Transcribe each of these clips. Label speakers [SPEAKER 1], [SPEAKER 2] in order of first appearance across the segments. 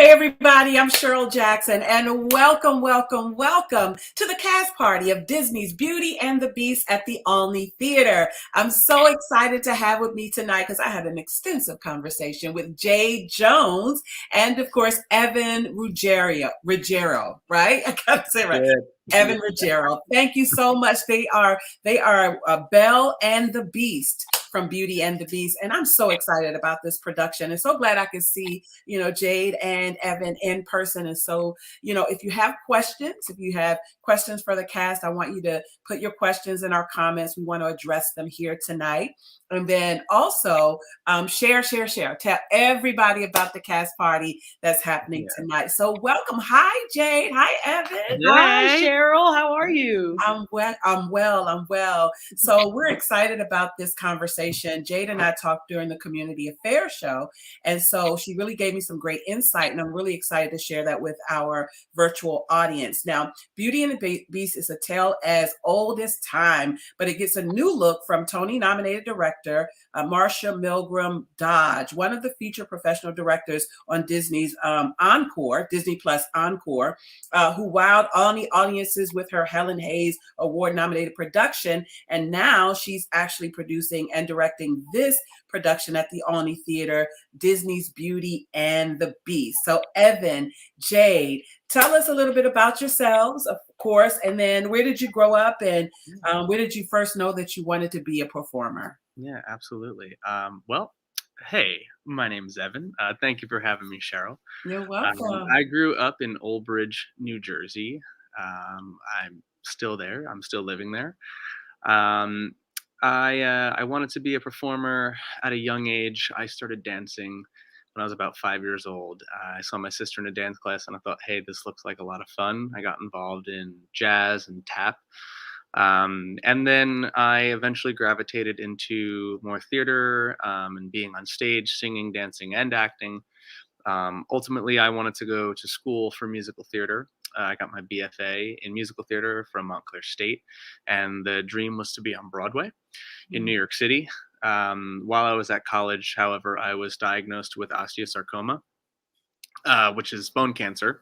[SPEAKER 1] Hey everybody, I'm Cheryl Jackson and welcome to the cast party of Disney's Beauty and the Beast at the Olney Theatre. I'm so excited to have with me tonight because I had an extensive conversation with Jade Jones and of course Evan Ruggiero, right? I gotta say it right. Evan Ruggiero. Thank you so much. They are Belle and the Beast from Beauty and the Beast, and I'm so excited about this production and so glad I could see Jade and Evan in person. And so if you have questions for the cast, I want you to put your questions in our comments. We want to address them here tonight. And then also share. Tell everybody about the cast party that's happening tonight. So welcome. Hi, Jade. Hi, Evan.
[SPEAKER 2] Hi, Cheryl. How are you?
[SPEAKER 1] I'm well. So we're excited about this conversation. Jade and I talked during the community affairs show. And so she really gave me some great insight. And I'm really excited to share that with our virtual audience. Now, Beauty and the Beast is a tale as old as time, but it gets a new look from Tony-nominated director Marsha Milgram Dodge, one of the featured professional directors on Disney's Disney Plus Encore, who wowed Olney audiences with her Helen Hayes Award-nominated production. And now she's actually producing and directing this production at the Olney Theatre, Disney's Beauty and the Beast. So Evan, Jade, tell us a little bit about yourselves, of course, and then where did you grow up and where did you first know that you wanted to be a performer?
[SPEAKER 3] Yeah, absolutely. Well, hey, my name's Evan. Thank you for having me, Cheryl.
[SPEAKER 1] You're welcome.
[SPEAKER 3] I grew up in Old Bridge, New Jersey. I'm still there. I'm still living there. Um, I wanted to be a performer at a young age. I started dancing when I was about 5 years old. I saw my sister in a dance class, and I thought, hey, this looks like a lot of fun. I got involved in jazz and tap. And then I eventually gravitated into more theater and being on stage, singing, dancing, and acting. Ultimately, I wanted to go to school for musical theater. I got my BFA in musical theater from Montclair State, and the dream was to be on Broadway in New York City. While I was at college, however, I was diagnosed with osteosarcoma, which is bone cancer,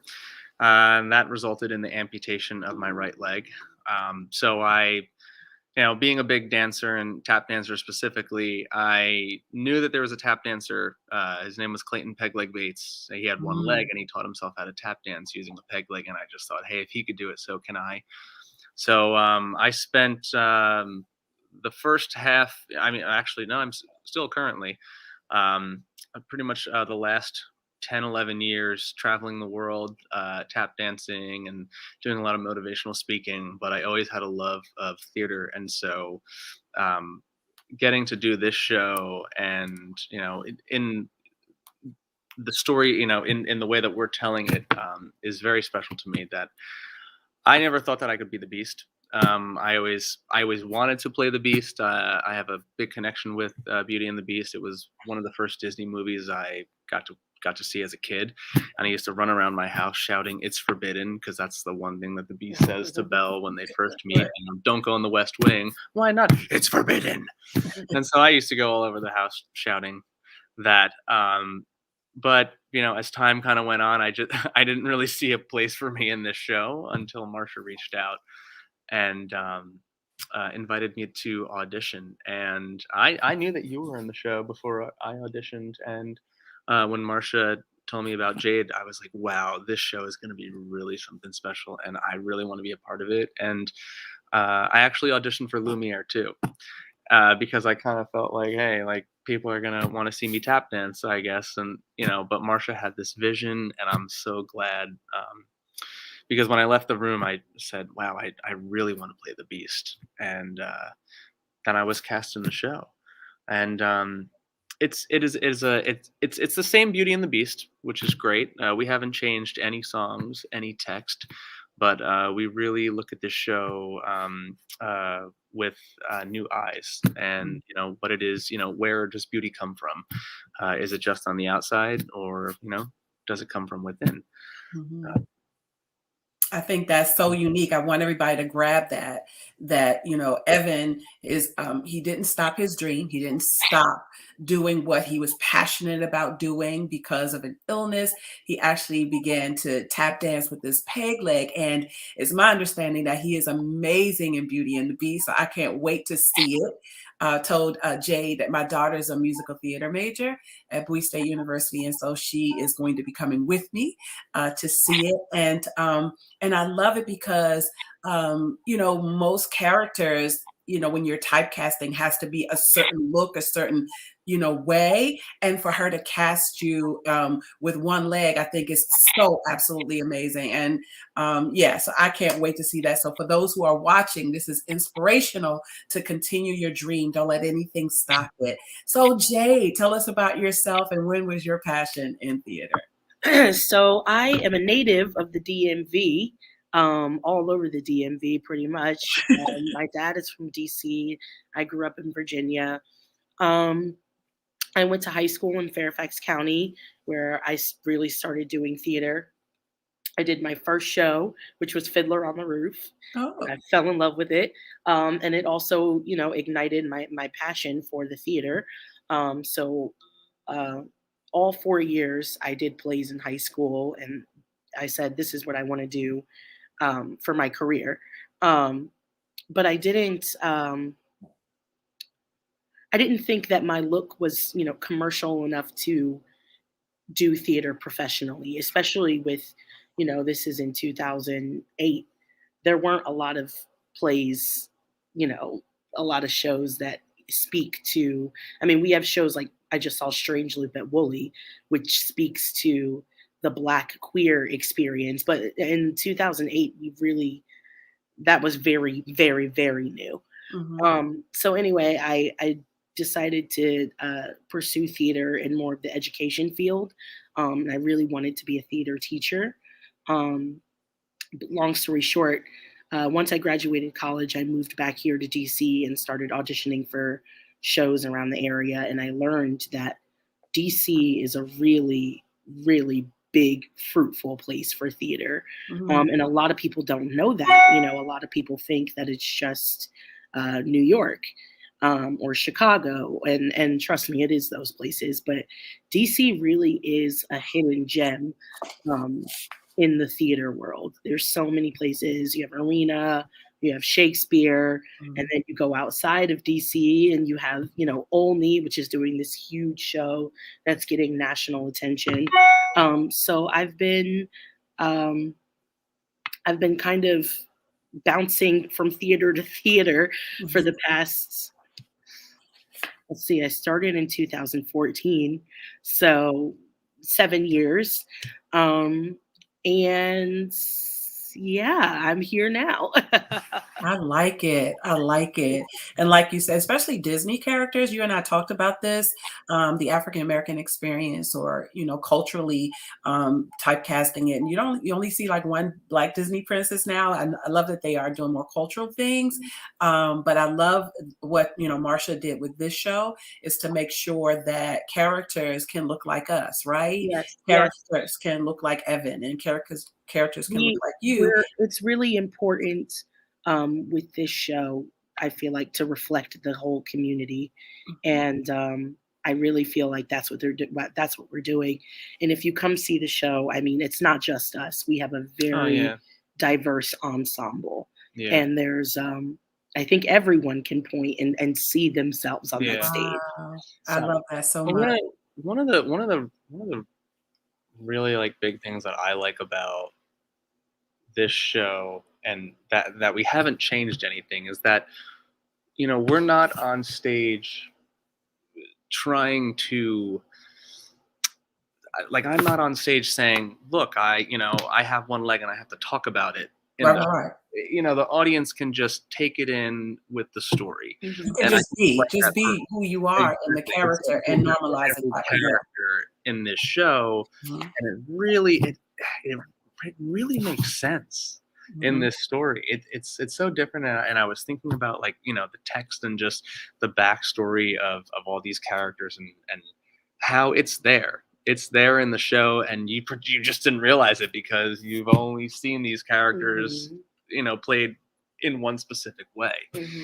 [SPEAKER 3] and that resulted in the amputation of my right leg. So being a big dancer and tap dancer specifically, I knew that there was a tap dancer. His name was Clayton Pegleg Bates. He had one leg and he taught himself how to tap dance using a peg leg. And I just thought, hey, if he could do it, so can I. So I spent the first half, I'm still currently pretty much the last 10, 11 years traveling the world, tap dancing and doing a lot of motivational speaking, but I always had a love of theater. And so getting to do this show and, in the story, in the way that we're telling it is very special to me. That I never thought that I could be the Beast. I always wanted to play the Beast. I have a big connection with Beauty and the Beast. It was one of the first Disney movies I got to see as a kid, and I used to run around my house shouting, "It's forbidden," because that's the one thing that the Beast says to Belle when they first meet. Don't go in the West Wing. Why not? It's forbidden. And so I used to go all over the house shouting that. But as time kind of went on, I didn't really see a place for me in this show until Marsha reached out and invited me to audition. And I knew that you were in the show before I auditioned. And when Marsha told me about Jade, I was like, wow, this show is going to be really something special, and I really want to be a part of it. And I actually auditioned for Lumiere too, because I kind of felt like, hey, like people are going to want to see me tap dance, I guess. And, but Marsha had this vision, and I'm so glad. Because when I left the room, I said, wow, I really want to play the Beast. And then I was cast in the show. And it's the same Beauty and the Beast, which is great. We haven't changed any songs, any text, but we really look at this show with new eyes. And what it is, where does beauty come from? Is it just on the outside, or does it come from within?
[SPEAKER 1] I think that's so unique. I want everybody to grab that, Evan is, he didn't stop his dream. He didn't stop doing what he was passionate about doing because of an illness. He actually began to tap dance with his peg leg. And it's my understanding that he is amazing in Beauty and the Beast. So I can't wait to see it. Told Jade that my daughter is a musical theater major at Bowie State University. And so she is going to be coming with me to see it. And I love it because, most characters, when you're typecasting, has to be a certain look, a certain, way. And for her to cast you with one leg, I think is so absolutely amazing. And yeah, so I can't wait to see that. So for those who are watching, this is inspirational to continue your dream. Don't let anything stop it. So Jay, tell us about yourself and when was your passion in theater?
[SPEAKER 2] So I am a native of the DMV, all over the DMV pretty much. My dad is from DC. I grew up in Virginia. Um, I went to high school in Fairfax County where really started doing theater. I did my first show, which was Fiddler on the Roof.
[SPEAKER 1] Oh,
[SPEAKER 2] I fell in love with it. And it also, ignited my passion for the theater. So uh, all 4 years I did plays in high school, and I said, this is what I want to do for my career. Um, but I didn't think that my look was, commercial enough to do theater professionally, especially with, this is in 2008. There weren't a lot of plays, you know, a lot of shows that speak to, I mean, we have shows like I just saw Strangely But Woolly, which speaks to the Black queer experience. But in 2008, that was very, very, very new.
[SPEAKER 1] mhm.
[SPEAKER 2] So anyway, I decided to pursue theater in more of the education field. And I really wanted to be a theater teacher. Um, but long story short, once I graduated college, I moved back here to DC and started auditioning for shows around the area. And I learned that DC is a really, really big, fruitful place for theater.
[SPEAKER 1] Mhm.
[SPEAKER 2] And a lot of people don't know that. A lot of people think that it's just New York or Chicago. And trust me, it is those places. But DC really is a hidden gem um, in the theater world. There's so many places. You have Arena, you have Shakespeare, and
[SPEAKER 1] Mhm.
[SPEAKER 2] then you go outside of DC and you have, Olney, which is doing this huge show that's getting national attention. So um, I've been kind of bouncing from theater to theater for
[SPEAKER 1] Mhm.
[SPEAKER 2] the past, let's see, I started in 2014, so 7 years. Um, and yeah, I'm here now.
[SPEAKER 1] I like it. I like it. And like you said, especially Disney characters, you and I talked about this, the African American experience or, culturally typecasting it. And you only see like one Black Disney princess now. I love that they are doing more cultural things. But I love what, Marsha did with this show is to make sure that characters can look like us, right?
[SPEAKER 2] Yes, yes.
[SPEAKER 1] Characters can look like Evan and characters can look
[SPEAKER 2] We
[SPEAKER 1] like you.
[SPEAKER 2] we're It's really important with this show, I feel like, to reflect the whole community. And I really feel like that's what we're doing. And if you come see the show, I mean, it's not just us. We have a
[SPEAKER 3] Oh
[SPEAKER 2] very
[SPEAKER 3] yeah,
[SPEAKER 2] diverse ensemble.
[SPEAKER 3] yeah,
[SPEAKER 2] And there's I think everyone can point and see themselves on that
[SPEAKER 3] yeah.
[SPEAKER 2] stage.
[SPEAKER 1] Wow. I
[SPEAKER 2] So
[SPEAKER 1] love that so
[SPEAKER 3] Well,
[SPEAKER 1] much.
[SPEAKER 3] one of the really like big things that I like about this show and that we haven't changed anything is that we're not on stage trying to like I'm not on stage saying, "Look, I have one leg and I have to talk about it."
[SPEAKER 1] Right,
[SPEAKER 3] In the
[SPEAKER 1] right, right.
[SPEAKER 3] the audience can just take it in with the story,
[SPEAKER 1] You
[SPEAKER 2] mhm.
[SPEAKER 1] can
[SPEAKER 3] and I
[SPEAKER 1] just
[SPEAKER 3] think
[SPEAKER 1] be,
[SPEAKER 3] like that for
[SPEAKER 1] who you are in the
[SPEAKER 3] exactly
[SPEAKER 1] character and
[SPEAKER 3] exactly for
[SPEAKER 1] normalize it.
[SPEAKER 3] every
[SPEAKER 1] Yeah.
[SPEAKER 3] character in this show,
[SPEAKER 1] Mhm,
[SPEAKER 3] and it really makes sense in
[SPEAKER 1] mhm.
[SPEAKER 3] this story. It's so different, and I was thinking about like the text and just the backstory of all these characters and how it's there it's there in the show, and you just didn't realize it because you've only seen these characters, played in one specific way.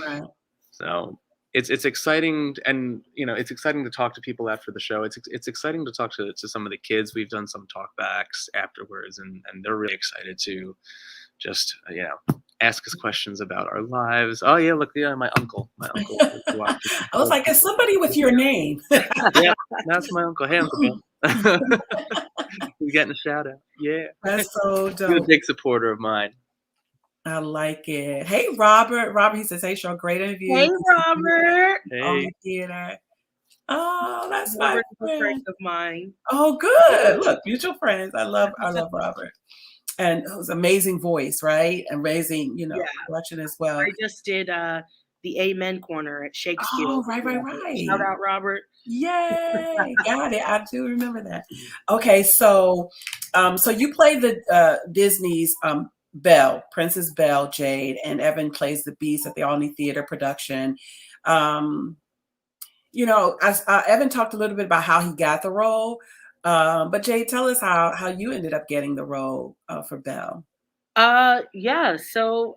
[SPEAKER 1] Right.
[SPEAKER 3] So it's exciting, and it's exciting to talk to people after the show. It's exciting to talk to some of the kids. We've done some talkbacks afterwards, and they're really excited to just ask us questions about our lives. Oh yeah, look, my uncle watching.
[SPEAKER 1] I was like, it's somebody with your name.
[SPEAKER 3] Yeah, that's my uncle. Hey, Uncle Bill. He's getting a shout out. Yeah,
[SPEAKER 1] That's so
[SPEAKER 3] he's a
[SPEAKER 1] dope.
[SPEAKER 3] big supporter of mine.
[SPEAKER 1] I like it. Hey, Robert. Robert, he says, hey, Cheryl, great interview.
[SPEAKER 2] Hey, Robert.
[SPEAKER 1] On
[SPEAKER 3] Hey,
[SPEAKER 1] the theater. Oh, that's my
[SPEAKER 2] Robert's a
[SPEAKER 1] friend.
[SPEAKER 2] friend of mine.
[SPEAKER 1] Oh, good. Look, mutual friends. I love Robert. And it was amazing voice, right? Amazing, production as well.
[SPEAKER 2] I just did the Amen Corner at Shakespeare.
[SPEAKER 1] Oh, right.
[SPEAKER 2] Shout out, Robert.
[SPEAKER 1] Yay. Got it. I do remember that. Okay, so you play the Disney's Belle, Princess Belle, Jade, and Evan plays the Beast at the Olney Theatre production. Evan talked a little bit about how he got the role, but Jade, tell us how you ended up getting the role for Belle.
[SPEAKER 2] Yeah. So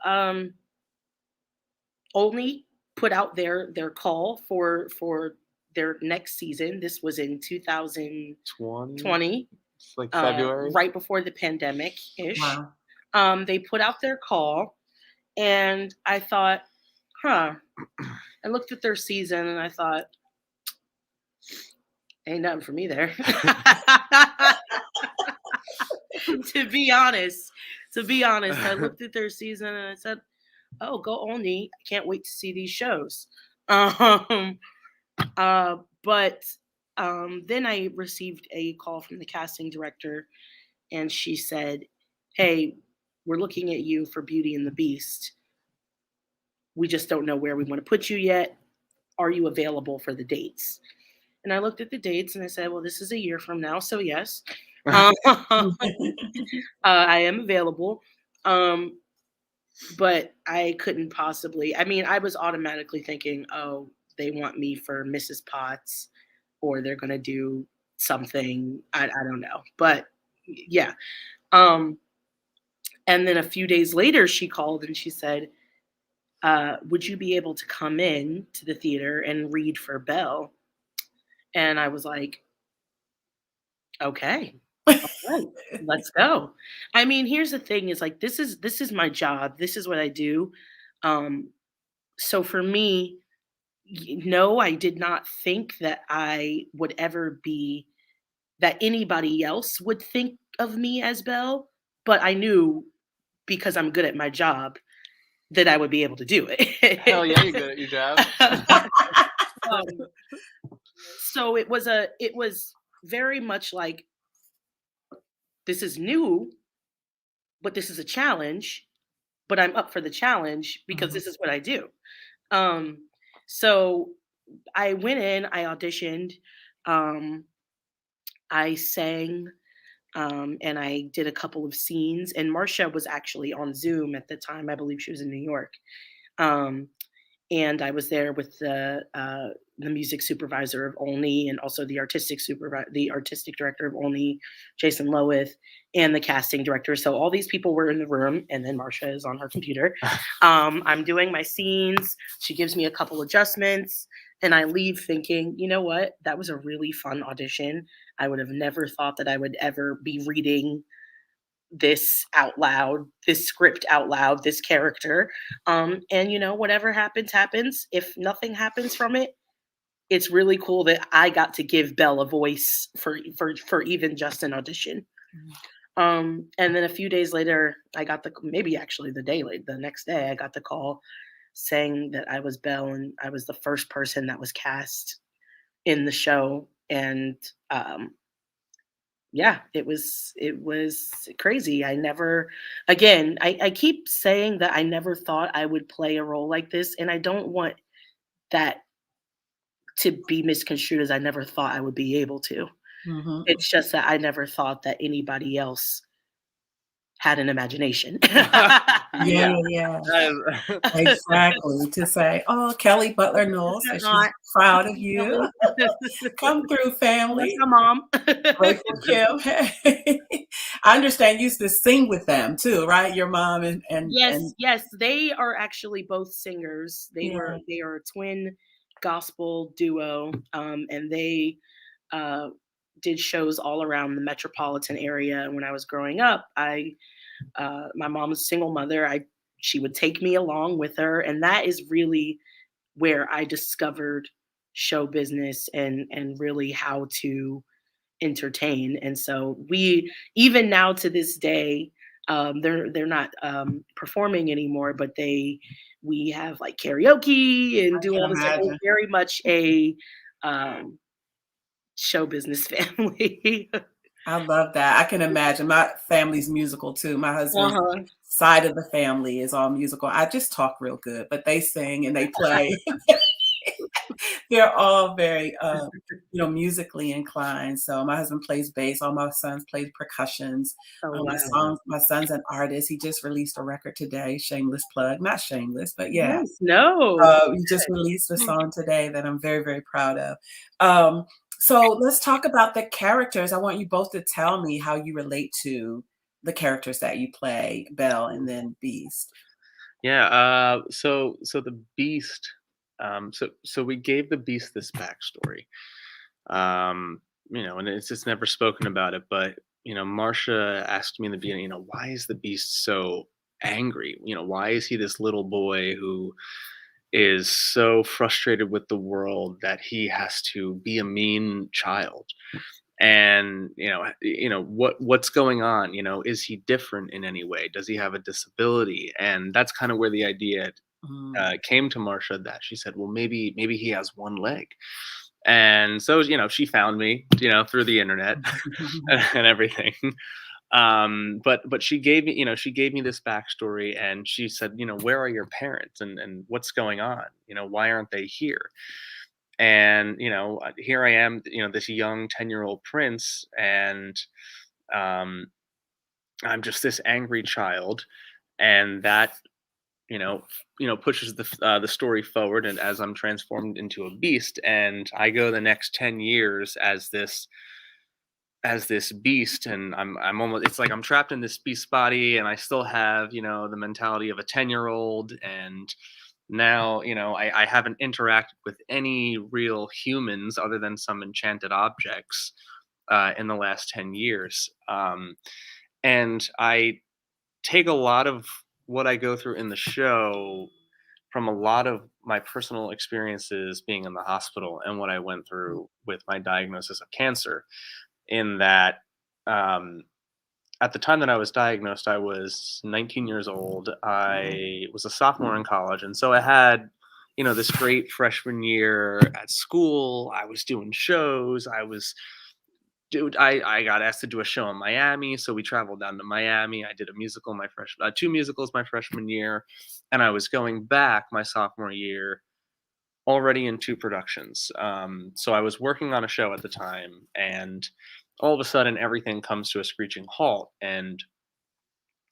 [SPEAKER 2] Olney put out their call for their next season. This was in 2020.
[SPEAKER 3] It's like February,
[SPEAKER 2] right before the pandemic-ish.
[SPEAKER 1] Wow.
[SPEAKER 2] They put out their call, and I thought, I looked at their season and I thought, ain't nothing for me there. To be honest, I looked at their season and I said, oh, go Olney. I can't wait to see these shows. But then I received a call from the casting director, and she said, hey, we're looking at you for Beauty and the Beast. We just don't know where we want to put you yet. Are you available for the dates? And I looked at the dates and I said, well, this is a year from now, so yes. I am available. But I couldn't possibly, I was automatically thinking, oh, they want me for Mrs. Potts, or they're going to do something. I don't know. But yeah. And then a few days later, she called and she said, would you be able to come in to the theater and read for Belle? And I was like, okay, all right, let's go. Here's the thing is like, this is my job. This is what I do. So for me, no, I did not think that I would ever be, that anybody else would think of me as Belle, but I knew, because I'm good at my job, that I would be able to do it.
[SPEAKER 3] Hell yeah, you're good at your job.
[SPEAKER 2] So it was very much like, this is new, but this is a challenge, but I'm up for the challenge because this is what I do. So I went in, I auditioned, I sang, and I did a couple of scenes, and Marcia was actually on Zoom at the time. I believe she was in New York. And I was there with the music supervisor of Olney, and also the artistic director of Olney, Jason Lowith, and the casting director. So all these people were in the room, and then Marcia is on her computer. I'm doing my scenes. She gives me a couple adjustments, and I leave thinking, you know what? That was a really fun audition. I would have never thought that I would ever be reading this out loud, this script out loud, this character. And whatever happens. If nothing happens from it, it's really cool that I got to give Belle a voice for even just an audition. And then a few days later, I got the next day, I got the call saying that I was Belle, and I was the first person that was cast in the show. And yeah, it was crazy. I keep saying that I never thought I would play a role like this, and I don't want that to be misconstrued as I never thought I would be able to. It's just that I never thought that anybody else had an imagination.
[SPEAKER 1] Yeah,
[SPEAKER 3] Yeah.
[SPEAKER 1] yeah, yeah.
[SPEAKER 3] That
[SPEAKER 1] Exactly. To say, "Oh, Kelly Butler Knowles says she's
[SPEAKER 2] Aunt
[SPEAKER 1] proud of you.
[SPEAKER 2] Kelly.
[SPEAKER 1] Come through,
[SPEAKER 2] What's
[SPEAKER 1] family."
[SPEAKER 2] up, mom?
[SPEAKER 1] Grateful Kim. Hey. I understand you used to sing with them too, right? Your mom and
[SPEAKER 2] Yes, yes, they are actually both singers.
[SPEAKER 1] yeah.
[SPEAKER 2] They are a twin gospel duo, and they uh, did shows all around the metropolitan area. When I was growing up, my mom was a single mother. She would take me along with her, and that is really where I discovered show business and really how to entertain. And so we, even now to this day, they're not performing anymore, but we have like karaoke and
[SPEAKER 1] I
[SPEAKER 2] do
[SPEAKER 1] can
[SPEAKER 2] all this. Like, we're
[SPEAKER 1] imagine.
[SPEAKER 2] very much a show business family.
[SPEAKER 1] I love that. I can imagine. My family's musical too. My husband's
[SPEAKER 2] Uh-huh.
[SPEAKER 1] side of the family is all musical. I just talk real good, but they sing and they play. They're all very, musically inclined. So my husband plays bass. All my sons play percussions.
[SPEAKER 2] Oh
[SPEAKER 1] My
[SPEAKER 2] wow.
[SPEAKER 1] my son's an artist. He just released a record today. Shameless plug, not shameless, but yeah.
[SPEAKER 2] Yes. No.
[SPEAKER 1] He just released a song today that I'm very, very proud of. Um, so let's talk about the characters. I want you both to tell me how you relate to the characters that you play, Belle and then Beast.
[SPEAKER 3] Yeah, so the Beast, so we gave the Beast this backstory. And it's just never spoken about it, but Marcia asked me in the beginning, why is the Beast so angry? Why is he this little boy who is so frustrated with the world that he has to be a mean child? And what's going on? Is he different in any way? Does he have a disability? And that's kind of where the idea
[SPEAKER 1] Mm.
[SPEAKER 3] came to Marcia, that she said, well, maybe he has one leg. And so she found me through the internet and everything. But she gave me this backstory, and she said, where are your parents, and what's going on? Why aren't they here? And here I am, this young 10-year-old prince, and um I'm just this angry child. And that pushes the story forward, and as I'm transformed into a beast, and I go the next 10 years as this beast, and I'm almost, it's like I'm trapped in this beast body, and I still have the mentality of a 10-year-old. And now I haven't interacted with any real humans other than some enchanted objects in the last 10 years. And I take a lot of what I go through in the show from a lot of my personal experiences being in the hospital and what I went through with my diagnosis of cancer. In that, um, at the time that I was diagnosed, I was 19 years old. I was a sophomore in college, and so I had this great freshman year at school. I was doing shows. I got asked to do a show in Miami, so we traveled down to Miami. I did a musical my freshman, 2 musicals my freshman year, and I was going back my sophomore year already in 2 productions. So I was working on a show at the time, and all of a sudden everything comes to a screeching halt. And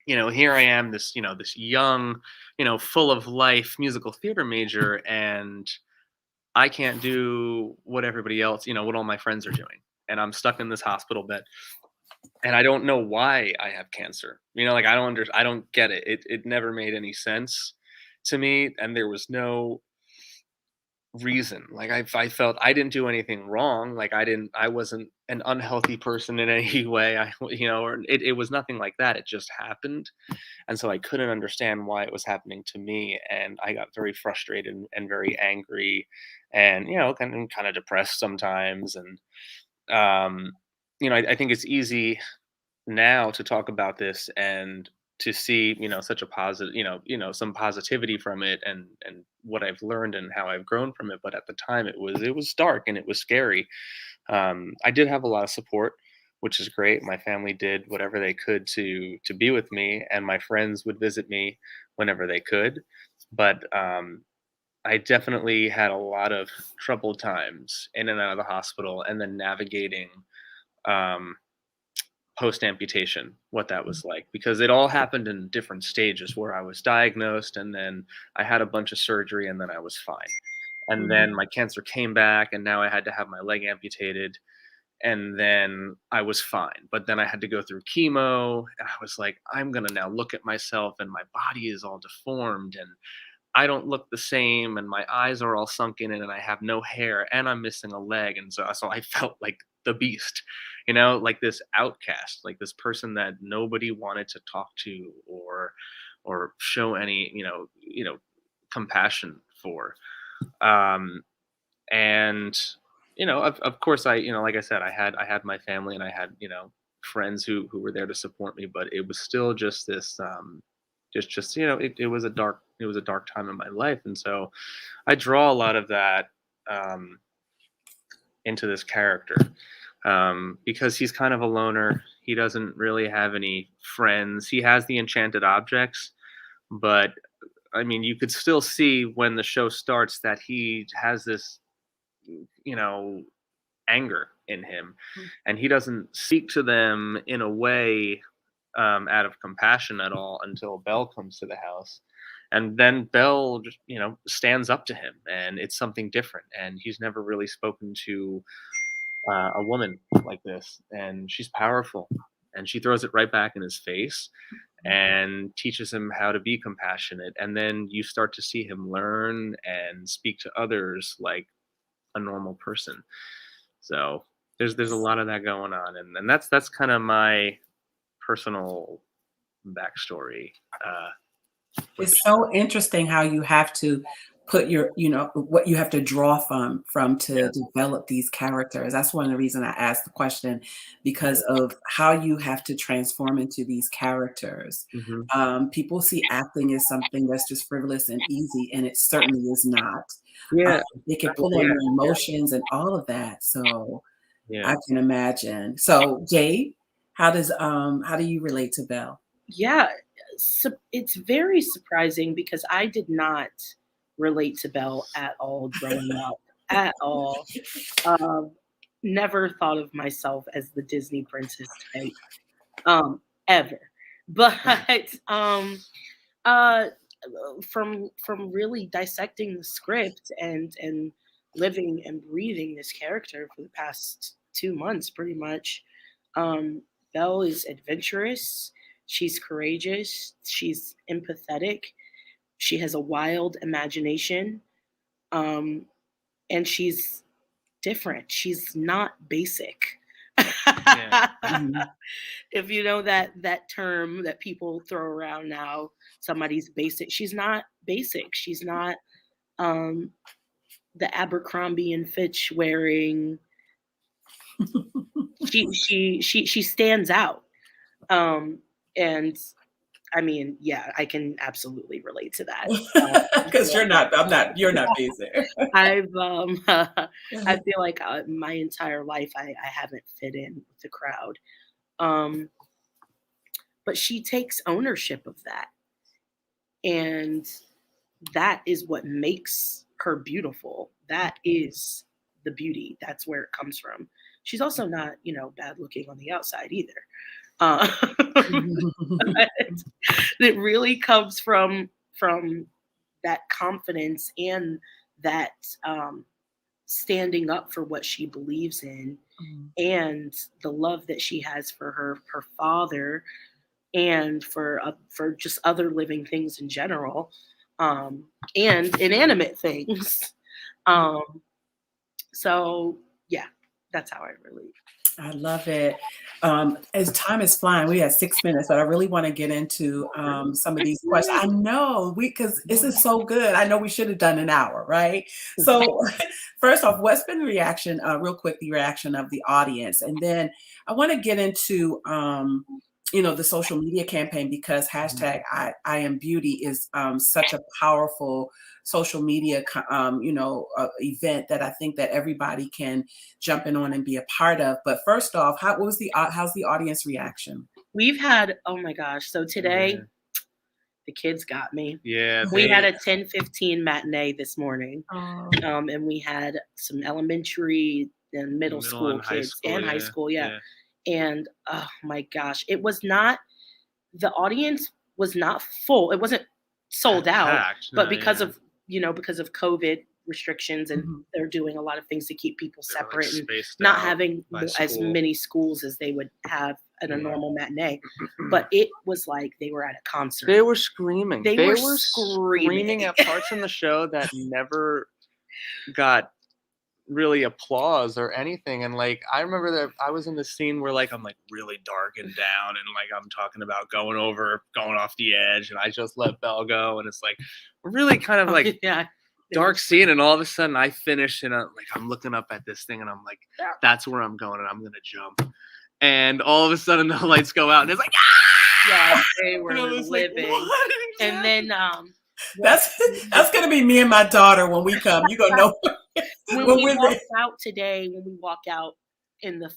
[SPEAKER 3] here I am, this young, full of life musical theater major, and I can't do what everybody else, what all my friends are doing. And I'm stuck in this hospital bed, and I don't know why I have cancer. Like, I don't get it. It never made any sense to me, and there was no reason. Like, I felt I didn't do anything wrong. Like, I wasn't an unhealthy person in any way. Or it was nothing like that. It just happened. And so I couldn't understand why it was happening to me. And I got very frustrated and very angry, and, kind of depressed sometimes. And, I think it's easy now to talk about this and to see such a positive, some positivity from it, and what I've learned and how I've grown from it. But at the time, it was dark and it was scary. I did have a lot of support, which is great. My family did whatever they could to be with me, and my friends would visit me whenever they could. But I definitely had a lot of troubled times in and out of the hospital, and then navigating um, post amputation, what that was like, because it all happened in different stages where I was diagnosed, and then I had a bunch of surgery, and then I was fine. And
[SPEAKER 1] Mhm.
[SPEAKER 3] then my cancer came back, and now I had to have my leg amputated, and then I was fine. But then I had to go through chemo, and I was like, I'm gonna now look at myself, and my body is all deformed, and I don't look the same, and my eyes are all sunken in, and I have no hair, and I'm missing a leg, and so I felt like the beast, like this outcast, like this person that nobody wanted to talk to or show any, compassion for. Um, and of course, like I said, I had my family, and I had friends who were there to support me, but it was still just this just it was a dark time in my life, and so I draw a lot of that um into this character, because he's kind of a loner. He doesn't really have any friends. He has the enchanted objects, but I mean, you could still see when the show starts that he has this you know anger in him, and he doesn't speak to them in a way, out of compassion at all, until Belle comes to the house, and then Belle just stands up to him, and it's something different, and he's never really spoken to a woman like this, and she's powerful, and she throws it right back in his face and teaches him how to be compassionate, and then you start to see him learn and speak to others like a normal person. So there's a lot of that going on, and that's kind of my personal backstory, with the
[SPEAKER 1] It's
[SPEAKER 3] show.
[SPEAKER 1] so interesting how you have to put what you have to draw from to
[SPEAKER 3] Yeah,
[SPEAKER 1] develop these characters. That's one of the reasons I asked the question, because
[SPEAKER 3] yeah.
[SPEAKER 1] of how you have to transform into these characters.
[SPEAKER 3] Mhm.
[SPEAKER 1] People see acting as something that's just frivolous and easy, and it certainly is not. Um,
[SPEAKER 3] Yeah.
[SPEAKER 1] it can
[SPEAKER 3] Well,
[SPEAKER 1] pull on
[SPEAKER 3] yeah,
[SPEAKER 1] your
[SPEAKER 3] yeah,
[SPEAKER 1] emotions and all of that. So
[SPEAKER 3] yeah.
[SPEAKER 1] I can imagine. So Jade, how do you relate to Belle?
[SPEAKER 2] Yeah, it's very surprising because I did not relate to Belle at all growing up, at all. Um, Never thought of myself as the Disney princess type, ever. But uh, from really dissecting the script and living and breathing this character for the past 2 months, pretty much, um, Belle is adventurous. She's courageous. She's empathetic. She has a wild imagination. Um, and she's different. She's not basic.
[SPEAKER 3] Yeah.
[SPEAKER 1] Mhm.
[SPEAKER 2] If you know that term that people throw around now, somebody's basic. She's not basic. She's not um, the Abercrombie and Fitch wearing. She stands out. Um, and I mean, yeah, I can absolutely relate to that. I
[SPEAKER 1] Because
[SPEAKER 2] feel
[SPEAKER 1] you're not basic.
[SPEAKER 2] I've I feel like my entire life I haven't fit in with the crowd. Um, but she takes ownership of that, and that is what makes her beautiful. That is the beauty. That's where it comes from. She's also not, bad looking on the outside either. Uh, but it really comes from that confidence and that standing up for what she believes in, and the love that she has for her father and for just other living things in general, and inanimate things. Um, so yeah, that's how I relate.
[SPEAKER 1] I love it. As time is flying, we have 6 minutes, but I really want to get into some of these questions. I know because this is so good. I know we should have done an hour, right? So, first off, what's been the reaction? Real quick, the reaction of the audience, and then I want to get into the social media campaign, because hashtag I am beauty is such a powerful social media event that I think that everybody can jump in on and be a part of. But first off, how's the audience reaction?
[SPEAKER 2] We've had, oh my gosh, so today
[SPEAKER 3] Yeah.
[SPEAKER 2] the kids got me.
[SPEAKER 3] Yeah,
[SPEAKER 2] We had
[SPEAKER 3] they
[SPEAKER 2] a 10:15 matinee this morning,
[SPEAKER 1] Oh,
[SPEAKER 2] and we had some elementary and middle
[SPEAKER 3] middle
[SPEAKER 2] school
[SPEAKER 3] and high
[SPEAKER 2] kids
[SPEAKER 3] school,
[SPEAKER 2] and high
[SPEAKER 3] yeah,
[SPEAKER 2] school, yeah.
[SPEAKER 3] yeah.
[SPEAKER 2] And oh my gosh, the audience was not full. It wasn't sold out,
[SPEAKER 3] Packed.
[SPEAKER 2] but
[SPEAKER 3] No,
[SPEAKER 2] because
[SPEAKER 3] yeah.
[SPEAKER 2] of, because of COVID restrictions, and
[SPEAKER 1] Mhm.
[SPEAKER 2] they're doing a lot of things to keep people
[SPEAKER 3] They were like
[SPEAKER 2] separate and
[SPEAKER 3] spaced
[SPEAKER 2] not
[SPEAKER 3] out
[SPEAKER 2] having
[SPEAKER 3] by
[SPEAKER 2] as
[SPEAKER 3] school.
[SPEAKER 2] many schools as they would have at a
[SPEAKER 3] Yeah.
[SPEAKER 2] normal matinee. But it was like they were at a concert.
[SPEAKER 3] They were screaming.
[SPEAKER 2] They
[SPEAKER 3] They
[SPEAKER 2] were
[SPEAKER 3] were screaming
[SPEAKER 2] screaming.
[SPEAKER 3] at parts in the show that never got really applause or anything. And like I remember that I was in the scene where like I'm like really dark and down and like I'm talking about going off the edge and I just let Belle go and it's like really kind of like
[SPEAKER 2] Yeah.
[SPEAKER 3] dark scene and all of a sudden I finish and I'm looking up at this thing and I'm like that's where I'm going and I'm gonna jump and all of a sudden the lights go out and it's like
[SPEAKER 2] Yeah, they
[SPEAKER 3] and
[SPEAKER 2] were
[SPEAKER 3] I was like,
[SPEAKER 2] living.
[SPEAKER 3] what
[SPEAKER 2] And
[SPEAKER 3] exactly?
[SPEAKER 2] then
[SPEAKER 1] That's gonna be me and my daughter when we come. You gonna know
[SPEAKER 2] when
[SPEAKER 1] when
[SPEAKER 2] we
[SPEAKER 1] we're
[SPEAKER 2] walk
[SPEAKER 1] there.
[SPEAKER 2] out today, when we walk out in the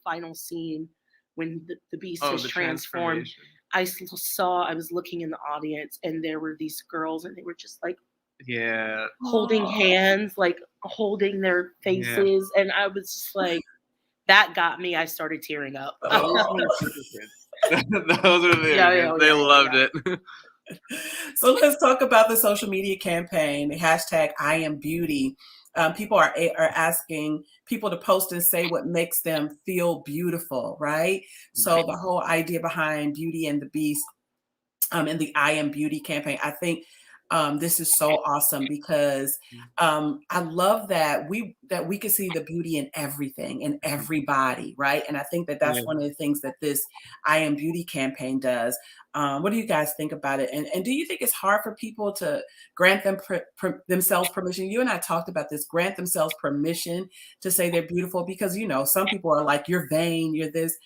[SPEAKER 2] final scene, when the beast
[SPEAKER 3] Oh,
[SPEAKER 2] has
[SPEAKER 3] the
[SPEAKER 2] transformed,
[SPEAKER 3] transformation.
[SPEAKER 2] I was looking in the audience, and there were these girls, and they were just like
[SPEAKER 3] Yeah.
[SPEAKER 2] holding hands, like holding their
[SPEAKER 3] Yeah.
[SPEAKER 2] faces, and I was just like, that got me. I started tearing up.
[SPEAKER 3] Those were the kids. Those are the
[SPEAKER 2] Yeah,
[SPEAKER 3] kids.
[SPEAKER 2] yeah,
[SPEAKER 3] They
[SPEAKER 2] yeah,
[SPEAKER 3] loved
[SPEAKER 2] yeah.
[SPEAKER 3] it.
[SPEAKER 1] So let's talk about the social media campaign, the hashtag I am beauty. People are asking people to post and say what makes them feel beautiful, right? So the whole idea behind Beauty and the Beast and the I Am Beauty campaign, I think this is so awesome because I love that we can see the beauty in everything, in everybody, right? And I think that that's
[SPEAKER 3] Yeah.
[SPEAKER 1] one of the things that this I Am Beauty campaign does. What do you guys think about it? And do you think it's hard for people to grant themselves permission? You and I talked about this, grant themselves permission to say they're beautiful because, some people are like, you're vain, you're this.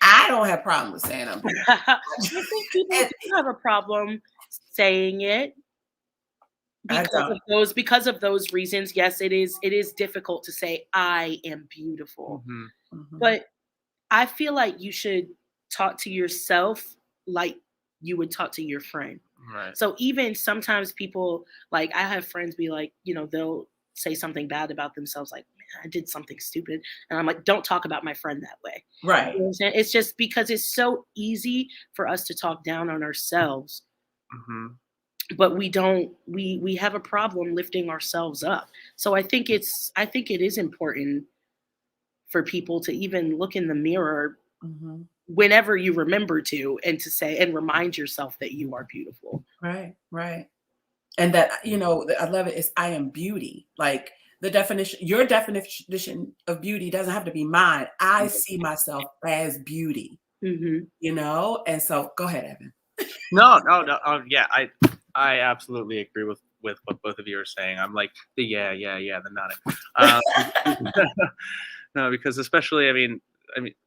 [SPEAKER 1] I don't have problem with saying I'm beautiful.
[SPEAKER 2] I think people
[SPEAKER 1] And
[SPEAKER 2] do have a problem saying it
[SPEAKER 1] I don't.
[SPEAKER 2] because of those reasons. Yes, it is difficult to say I am beautiful.
[SPEAKER 3] Mhm.
[SPEAKER 1] Mhm.
[SPEAKER 2] But I feel like you should talk to yourself like you would talk to your friend.
[SPEAKER 3] Right.
[SPEAKER 2] So even sometimes people, like, I have friends be like, they'll say something bad about themselves, like, man, I did something stupid. And I'm like, don't talk about my friend that way.
[SPEAKER 1] Right.
[SPEAKER 2] You know what I'm saying? It's just because it's so easy for us to talk down on ourselves,
[SPEAKER 3] Mhm.
[SPEAKER 2] but we have a problem lifting ourselves up. So I think it is important for people to even look in the mirror
[SPEAKER 1] Mhm.
[SPEAKER 2] whenever you remember to, and to say and remind yourself that you are beautiful.
[SPEAKER 1] Right, right. And that, I love it is I am beauty. Like your definition of beauty doesn't have to be mine. I see myself as beauty,
[SPEAKER 2] Hmm.
[SPEAKER 1] And so go ahead, Evan.
[SPEAKER 3] No, no, no. Yeah, I absolutely agree with what both of you are saying. I'm like the the nodding. No, because especially, I mean,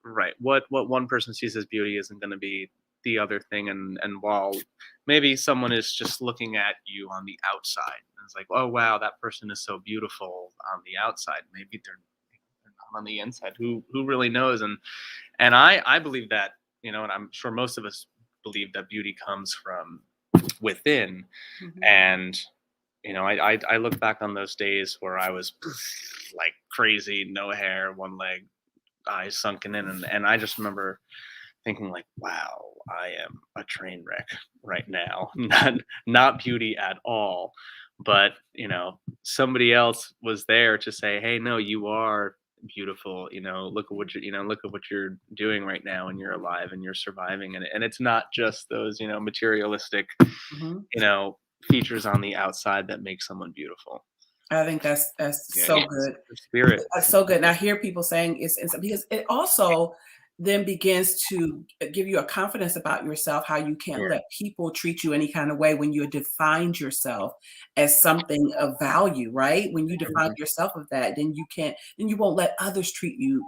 [SPEAKER 3] right. What one person sees as beauty isn't going to be the other thing, and while maybe someone is just looking at you on the outside, and it's like, oh wow, that person is so beautiful on the outside. Maybe they're not on the inside. Who really knows? And I believe that, and I'm sure most of us believe that beauty comes from within.
[SPEAKER 1] Mhm.
[SPEAKER 3] And I look back on those days where I was like crazy, no hair, one leg, eyes sunken in, and I just remember thinking like, wow, I am a train wreck right now. Not beauty at all. But somebody else was there to say, hey, no, you are beautiful. Look at what you're doing right now, and you're alive and you're surviving, and it's not just those materialistic
[SPEAKER 1] Mhm.
[SPEAKER 3] you know features on the outside that make someone beautiful.
[SPEAKER 1] I think that's
[SPEAKER 3] Yeah,
[SPEAKER 1] so
[SPEAKER 3] it's
[SPEAKER 1] good.
[SPEAKER 3] your spirit.
[SPEAKER 1] That's so good. And I hear people saying it's because it also then begins to give you a confidence about yourself, how you can't
[SPEAKER 3] Yeah.
[SPEAKER 1] let people treat you any kind of way when you defined yourself as something of value, right? When you define
[SPEAKER 3] Mhm.
[SPEAKER 1] yourself of that, then you won't let others treat you,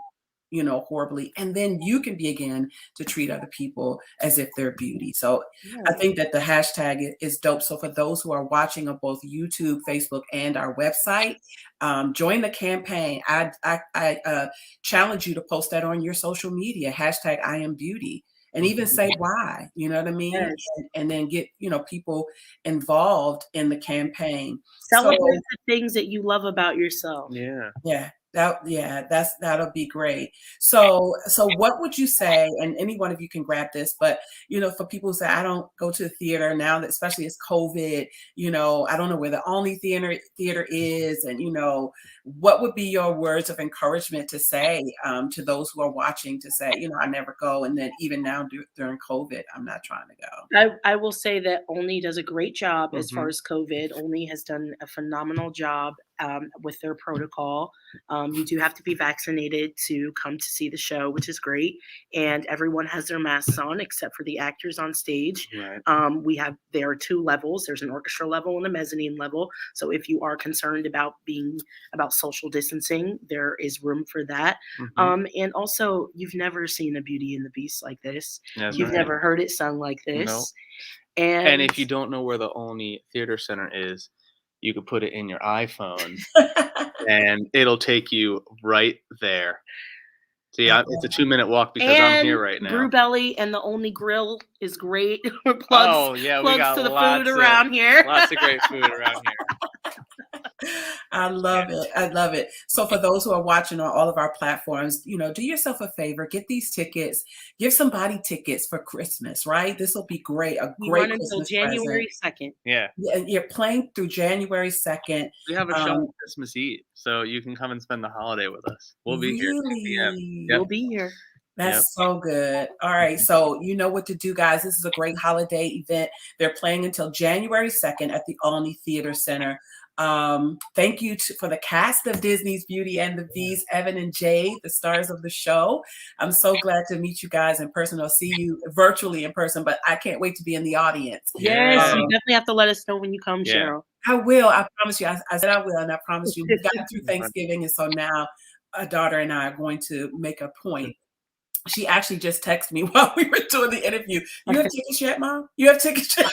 [SPEAKER 1] horribly. And then you can begin to treat other people as if they're beauty. So I
[SPEAKER 2] Yeah.
[SPEAKER 1] think that the hashtag is dope. So for those who are watching on both YouTube, Facebook, and our website, join the campaign. I challenge you to post that on your social media, hashtag I am beauty, and even say why, you know what I mean?
[SPEAKER 2] Yes.
[SPEAKER 1] And then get, people involved in the campaign. So
[SPEAKER 2] Celebrate the things that you love about yourself.
[SPEAKER 3] Yeah.
[SPEAKER 1] yeah, That'll be great. So what would you say, and any one of you can grab this, but for people who say I don't go to the theater now, that especially it's COVID, I don't know where the Olney theater is, and what would be your words of encouragement to say to those who are watching, to say, I never go, and then even now during COVID, I'm not trying to go.
[SPEAKER 2] I will say that Olney does a great job as far
[SPEAKER 3] Mhm.
[SPEAKER 2] as COVID. Olney has done a phenomenal job with their protocol. You do have to be vaccinated to come to see the show, which is great. And everyone has their masks on except for the actors on stage.
[SPEAKER 3] Right.
[SPEAKER 2] There are 2 levels. There's an orchestra level and a mezzanine level. So if you are concerned about social distancing, there is room for that.
[SPEAKER 3] Mhm.
[SPEAKER 2] And also, you've never seen a Beauty and the Beast like this.
[SPEAKER 3] That's
[SPEAKER 2] You've
[SPEAKER 3] right.
[SPEAKER 2] never heard it sung like
[SPEAKER 3] No.
[SPEAKER 2] this.
[SPEAKER 3] And
[SPEAKER 2] And
[SPEAKER 3] if you don't know where the Olney Theatre Center is, you could put it in your iPhone, and it'll take you right there. See, it's a 2-minute walk because I'm here right now.
[SPEAKER 2] Brew Belly and the Olney Grill is great. plugs
[SPEAKER 3] Oh, yeah, we
[SPEAKER 2] plugs
[SPEAKER 3] got
[SPEAKER 2] to the
[SPEAKER 3] lots
[SPEAKER 2] food
[SPEAKER 3] of
[SPEAKER 2] around here.
[SPEAKER 3] lots of great food around here.
[SPEAKER 1] I love it. I love it. So for those who are watching on all of our platforms, do yourself a favor, get these tickets, give somebody tickets for Christmas, right? This will be great.
[SPEAKER 2] We
[SPEAKER 1] Great
[SPEAKER 2] run until
[SPEAKER 1] Christmas
[SPEAKER 2] January
[SPEAKER 1] present.
[SPEAKER 2] 2nd.
[SPEAKER 3] Yeah.
[SPEAKER 1] Yeah, you're playing through January 2nd.
[SPEAKER 3] We have a show on Christmas Eve, so you can come and spend the holiday with us. We'll be here at 2 p.m.
[SPEAKER 1] Really?
[SPEAKER 3] Yep.
[SPEAKER 2] We'll be here.
[SPEAKER 1] That's so good. All right. So you know what to do, guys. This is a great holiday event. They're playing until January 2nd at the Olney Theatre Center. Thank you for the cast of Disney's Beauty and the Beast, Evan and Jade, the stars of the show. I'm so glad to meet you guys in person. I'll see you virtually in person, but I can't wait to be in the audience.
[SPEAKER 2] Yes, you definitely have to let us know when you come,
[SPEAKER 3] Yeah.
[SPEAKER 2] Cheryl.
[SPEAKER 1] I will. I promise you. I said I will, and I promise you. We got through Thanksgiving, and so now our daughter and I are going to make a point. She actually just texted me while we were doing the interview. You have tickets yet, Mom? You have tickets yet?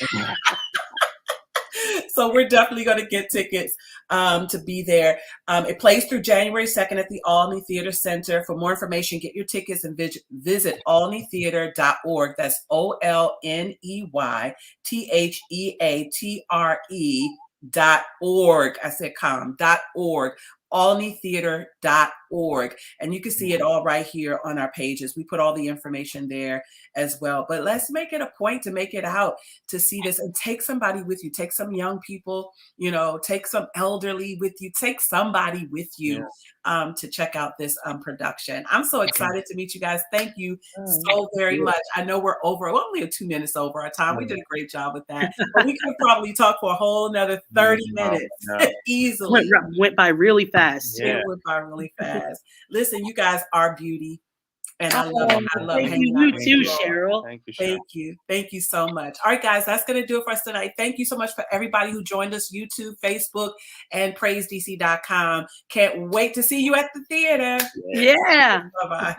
[SPEAKER 1] So we're definitely going to get tickets to be there. It plays through January 2nd at the Olney Theatre Center. For more information, get your tickets and visit olneytheatre.org. That's OLneytheatre.org. I said .org. olneytheatre.org. And you can see it all right here on our pages. We put all the information there as well. But let's make it a point to make it out to see this, and take somebody with you. Take some young people, take some elderly with you. Take somebody with you to check out this production. I'm so excited to meet you guys. Thank you so very much. I know we're only 2 minutes over our time. We did a great job with that. But we could probably talk for a whole another 30 minutes easily.
[SPEAKER 2] Went by really fast.
[SPEAKER 1] It went by really fast. Listen, you guys are beauty. And I love it. I love
[SPEAKER 2] Thank
[SPEAKER 1] hanging
[SPEAKER 2] you.
[SPEAKER 1] out
[SPEAKER 2] You
[SPEAKER 1] with
[SPEAKER 2] too,
[SPEAKER 1] all.
[SPEAKER 2] Cheryl.
[SPEAKER 3] Thank you, Cheryl.
[SPEAKER 1] Thank you so much. All right, guys, that's going to do it for us tonight. Thank you so much for everybody who joined us, YouTube, Facebook, and PraiseDC.com. Can't wait to see you at the theater.
[SPEAKER 2] Yeah.
[SPEAKER 1] Bye-bye.